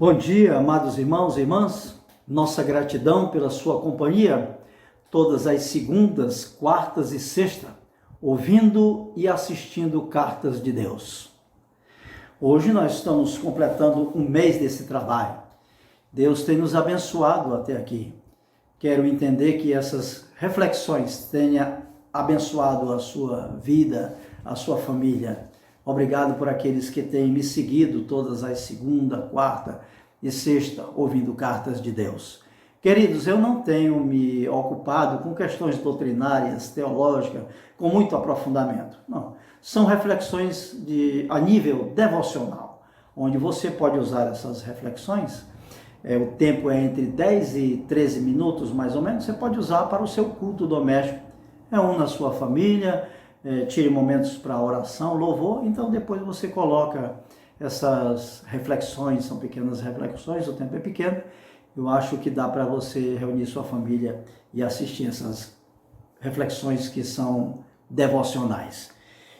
Bom dia, amados irmãos e irmãs. Nossa gratidão pela sua companhia, todas as segundas, quartas e sexta, ouvindo e assistindo Cartas de Deus. Hoje nós estamos completando um mês desse trabalho. Deus tem nos abençoado até aqui. Quero entender que essas reflexões tenham abençoado a sua vida, a sua família. Obrigado por aqueles que têm me seguido todas as segunda, quarta e sexta, ouvindo Cartas de Deus. Queridos, eu não tenho me ocupado com questões doutrinárias, teológicas, com muito aprofundamento. Não. São reflexões a nível devocional, onde você pode usar essas reflexões. O tempo é entre 10 e 13 minutos, mais ou menos. Você pode usar para o seu culto doméstico. Reúna a sua família, tire momentos para oração, louvor. Então, depois você coloca essas reflexões, são pequenas reflexões, o tempo é pequeno. Eu acho que dá para você reunir sua família e assistir essas reflexões que são devocionais.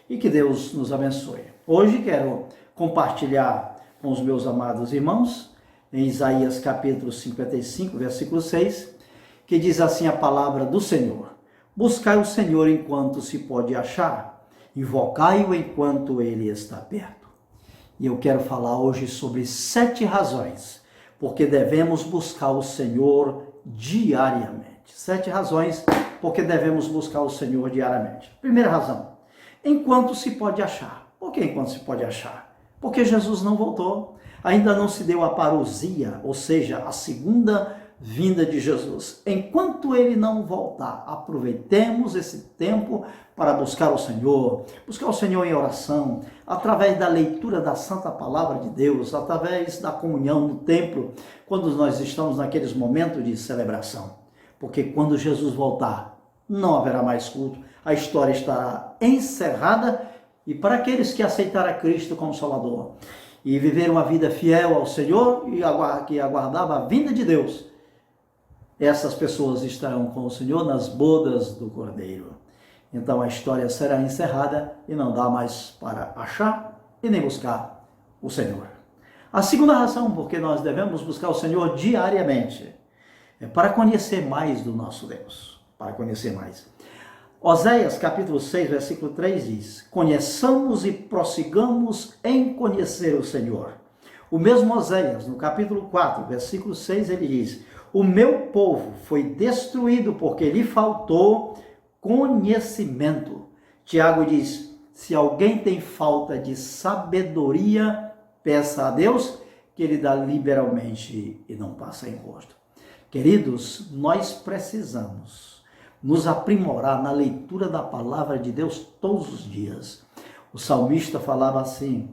E que Deus nos abençoe. Hoje quero compartilhar com os meus amados irmãos, em Isaías capítulo 55, versículo 6, que diz assim a palavra do Senhor: buscai o Senhor enquanto se pode achar, invocai-o enquanto ele está perto. E eu quero falar hoje sobre 7 razões porque devemos buscar o Senhor diariamente. 7 razões porque devemos buscar o Senhor diariamente. Primeira razão, enquanto se pode achar. Por que enquanto se pode achar? Porque Jesus não voltou. Ainda não se deu a parousia, ou seja, a segunda vinda de Jesus. Enquanto ele não voltar, aproveitemos esse tempo para buscar o Senhor em oração, através da leitura da Santa Palavra de Deus, através da comunhão no templo, quando nós estamos naqueles momentos de celebração. Porque quando Jesus voltar, não haverá mais culto, a história estará encerrada, e para aqueles que aceitaram a Cristo como Salvador e viveram uma vida fiel ao Senhor e que aguardavam a vinda de Deus, essas pessoas estarão com o Senhor nas bodas do Cordeiro. Então a história será encerrada e não dá mais para achar e nem buscar o Senhor. A segunda razão porque nós devemos buscar o Senhor diariamente é para conhecer mais do nosso Deus. Para conhecer mais. Oséias capítulo 6, versículo 3 diz: conheçamos e prossigamos em conhecer o Senhor. O mesmo Oséias, no capítulo 4, versículo 6, ele diz: o meu povo foi destruído porque lhe faltou conhecimento. Tiago diz: se alguém tem falta de sabedoria, peça a Deus, que ele dá liberalmente e não passa em rosto. Queridos, nós precisamos nos aprimorar na leitura da palavra de Deus todos os dias. O salmista falava assim: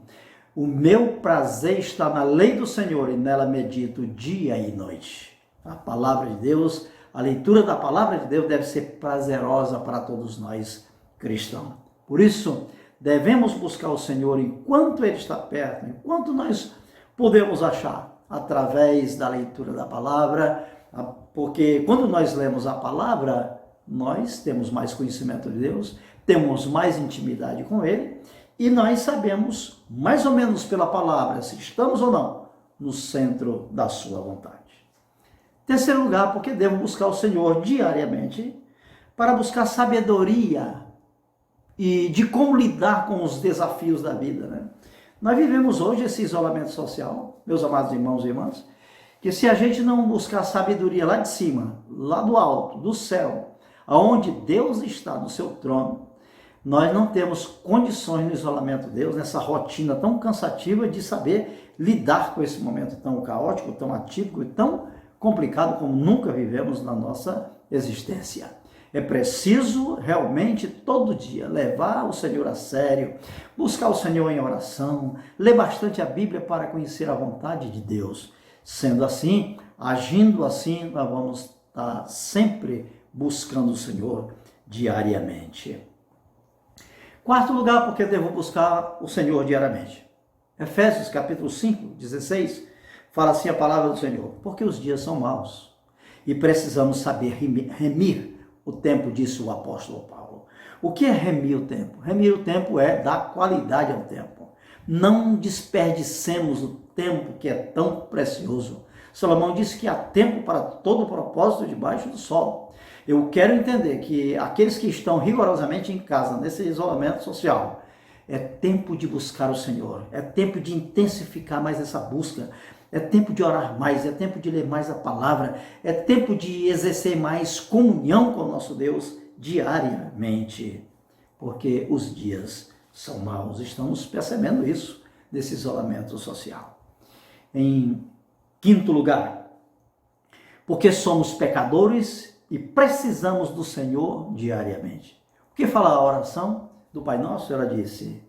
o meu prazer está na lei do Senhor e nela medito dia e noite. A palavra de Deus, a leitura da palavra de Deus deve ser prazerosa para todos nós cristãos. Por isso, devemos buscar o Senhor enquanto ele está perto, enquanto nós podemos achar, através da leitura da palavra, porque quando nós lemos a palavra, nós temos mais conhecimento de Deus, temos mais intimidade com ele e nós sabemos, mais ou menos pela palavra, se estamos ou não no centro da sua vontade. Terceiro lugar, porque devo buscar o Senhor diariamente para buscar sabedoria e de como lidar com os desafios da vida, né? Nós vivemos hoje esse isolamento social, meus amados irmãos e irmãs, que se a gente não buscar sabedoria lá de cima, lá do alto, do céu, aonde Deus está no seu trono, nós não temos condições no isolamento de Deus, nessa rotina tão cansativa de saber lidar com esse momento tão caótico, tão atípico e tão complicado como nunca vivemos na nossa existência. É preciso realmente todo dia levar o Senhor a sério, buscar o Senhor em oração, ler bastante a Bíblia para conhecer a vontade de Deus. Sendo assim, agindo assim, nós vamos estar sempre buscando o Senhor diariamente. Quarto lugar, porque devo buscar o Senhor diariamente. Efésios capítulo 5, 16, fala assim a palavra do Senhor: porque os dias são maus e precisamos saber remir o tempo, disse o apóstolo Paulo. O que é remir o tempo? Remir o tempo é dar qualidade ao tempo. Não desperdicemos o tempo que é tão precioso. Salomão disse que há tempo para todo propósito debaixo do sol. Eu quero entender que aqueles que estão rigorosamente em casa, nesse isolamento social, é tempo de buscar o Senhor, é tempo de intensificar mais essa busca, é tempo de orar mais, é tempo de ler mais a palavra, é tempo de exercer mais comunhão com o nosso Deus diariamente, porque os dias são maus, estamos percebendo isso nesse isolamento social. Em quinto lugar, porque somos pecadores e precisamos do Senhor diariamente. O que fala a oração do Pai Nosso? Ela disse: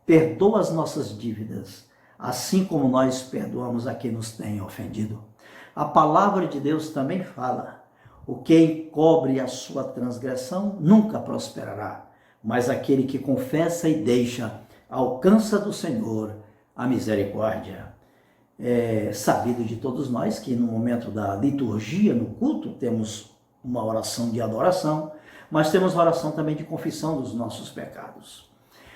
perdoa as nossas dívidas, assim como nós perdoamos a quem nos tem ofendido. A palavra de Deus também fala: o que encobre a sua transgressão nunca prosperará, mas aquele que confessa e deixa alcança do Senhor a misericórdia. É sabido de todos nós que no momento da liturgia, no culto, temos uma oração de adoração, mas temos oração também de confissão dos nossos pecados.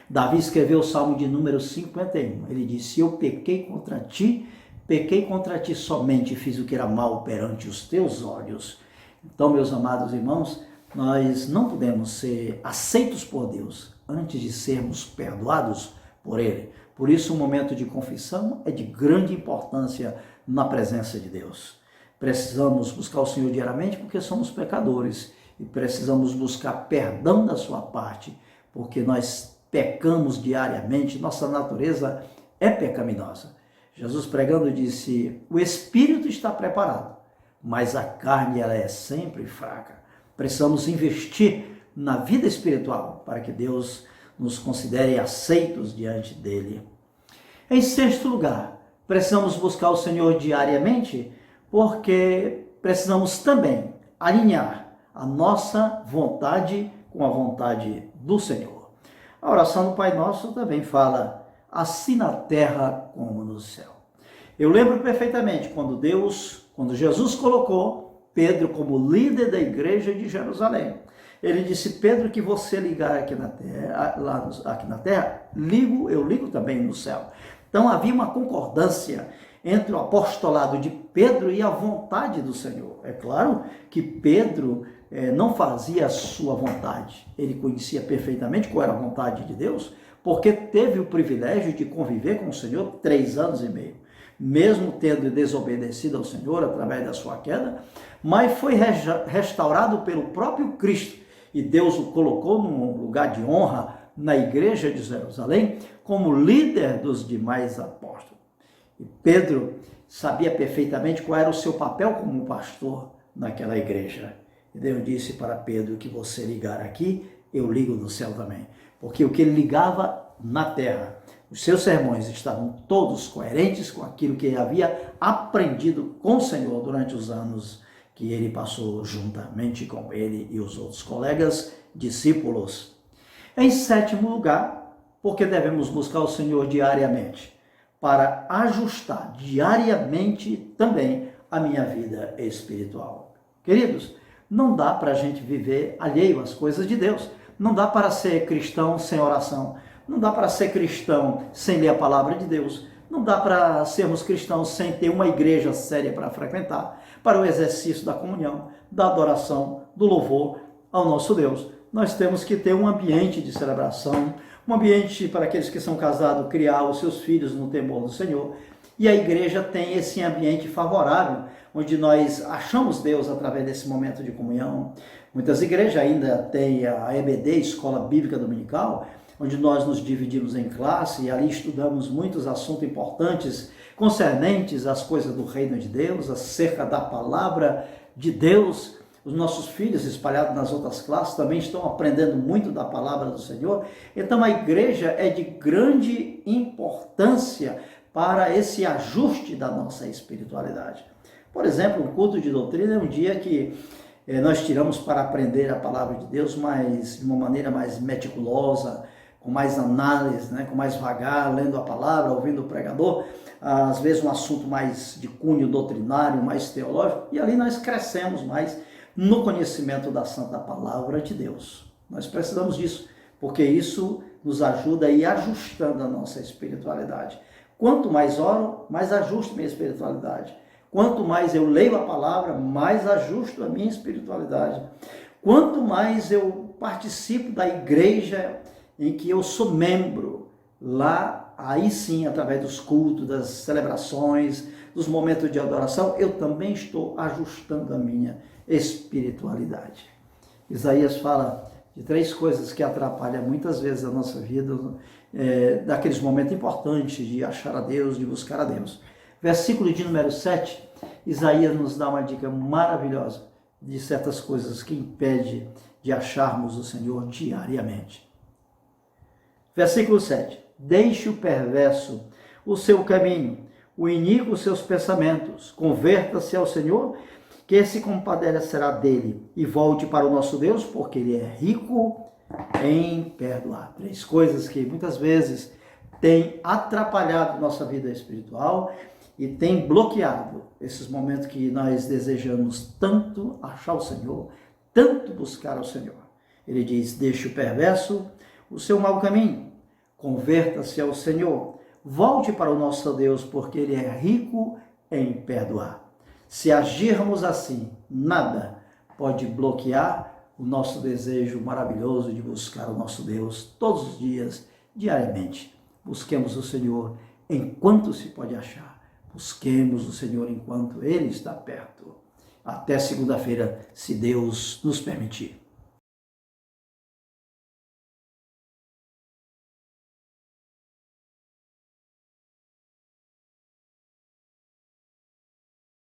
Davi escreveu o Salmo de número 51, ele disse: eu pequei contra ti somente, fiz o que era mal perante os teus olhos. Então, meus amados irmãos, nós não podemos ser aceitos por Deus antes de sermos perdoados por Ele. Por isso, o momento de confissão é de grande importância na presença de Deus. Precisamos buscar o Senhor diariamente porque somos pecadores e precisamos buscar perdão da sua parte, porque nós pecamos diariamente, nossa natureza é pecaminosa. Jesus pregando disse: o Espírito está preparado, mas a carne ela é sempre fraca. Precisamos investir na vida espiritual para que Deus nos considere aceitos diante dele. Em sexto lugar, precisamos buscar o Senhor diariamente porque precisamos também alinhar a nossa vontade com a vontade do Senhor. A oração do Pai Nosso também fala: assim na terra como no céu. Eu lembro perfeitamente quando Jesus colocou Pedro como líder da igreja de Jerusalém. Ele disse: Pedro, que você ligar aqui na terra, eu ligo também no céu. Então havia uma concordância entre o apostolado de Pedro e a vontade do Senhor. É claro que Pedro não fazia a sua vontade, ele conhecia perfeitamente qual era a vontade de Deus, porque teve o privilégio de conviver com o Senhor 3 anos e meio, mesmo tendo desobedecido ao Senhor através da sua queda, mas foi restaurado pelo próprio Cristo, e Deus o colocou num lugar de honra na igreja de Jerusalém como líder dos demais apóstolos. E Pedro sabia perfeitamente qual era o seu papel como pastor naquela igreja. E Deus disse para Pedro: que você ligar aqui, eu ligo no céu também. Porque o que ele ligava na terra, os seus sermões estavam todos coerentes com aquilo que ele havia aprendido com o Senhor durante os anos que ele passou juntamente com ele e os outros colegas, discípulos. Em sétimo lugar, porque devemos buscar o Senhor diariamente, para ajustar diariamente também a minha vida espiritual. Queridos, não dá para a gente viver alheio às coisas de Deus. Não dá para ser cristão sem oração. Não dá para ser cristão sem ler a palavra de Deus. Não dá para sermos cristãos sem ter uma igreja séria para frequentar, para o exercício da comunhão, da adoração, do louvor ao nosso Deus. Nós temos que ter um ambiente de celebração, um ambiente para aqueles que são casados criar os seus filhos no temor do Senhor. E a igreja tem esse ambiente favorável, onde nós achamos Deus através desse momento de comunhão. Muitas igrejas ainda têm a EBD, Escola Bíblica Dominical, onde nós nos dividimos em classe e ali estudamos muitos assuntos importantes concernentes às coisas do reino de Deus, acerca da palavra de Deus. Os nossos filhos espalhados nas outras classes também estão aprendendo muito da palavra do Senhor. Então a igreja é de grande importância para esse ajuste da nossa espiritualidade. Por exemplo, o culto de doutrina é um dia que nós tiramos para aprender a palavra de Deus, mas de uma maneira mais meticulosa, com mais análise, com mais vagar, lendo a palavra, ouvindo o pregador, às vezes um assunto mais de cunho doutrinário, mais teológico, e ali nós crescemos mais no conhecimento da Santa Palavra de Deus. Nós precisamos disso, porque isso nos ajuda a ir ajustando a nossa espiritualidade. Quanto mais oro, mais ajusto minha espiritualidade. Quanto mais eu leio a palavra, mais ajusto a minha espiritualidade. Quanto mais eu participo da igreja em que eu sou membro, lá, aí sim, através dos cultos, das celebrações, dos momentos de adoração, eu também estou ajustando a minha espiritualidade. Isaías fala de 3 coisas que atrapalham muitas vezes a nossa vida, daqueles momentos importantes de achar a Deus, de buscar a Deus. Versículo de número 7, Isaías nos dá uma dica maravilhosa de certas coisas que impedem de acharmos o Senhor diariamente. Versículo 7, deixe o perverso o seu caminho, o iníquo os seus pensamentos, converta-se ao Senhor, que se compadecerá dele, e volte para o nosso Deus, porque ele é rico em perdoar. 3 coisas que muitas vezes têm atrapalhado nossa vida espiritual e têm bloqueado esses momentos que nós desejamos tanto achar o Senhor, tanto buscar ao Senhor. Ele diz, deixe o perverso o seu mau caminho, converta-se ao Senhor, volte para o nosso Deus, porque ele é rico em perdoar. Se agirmos assim, nada pode bloquear o nosso desejo maravilhoso de buscar o nosso Deus todos os dias, diariamente. Busquemos o Senhor enquanto se pode achar. Busquemos o Senhor enquanto Ele está perto. Até segunda-feira, se Deus nos permitir.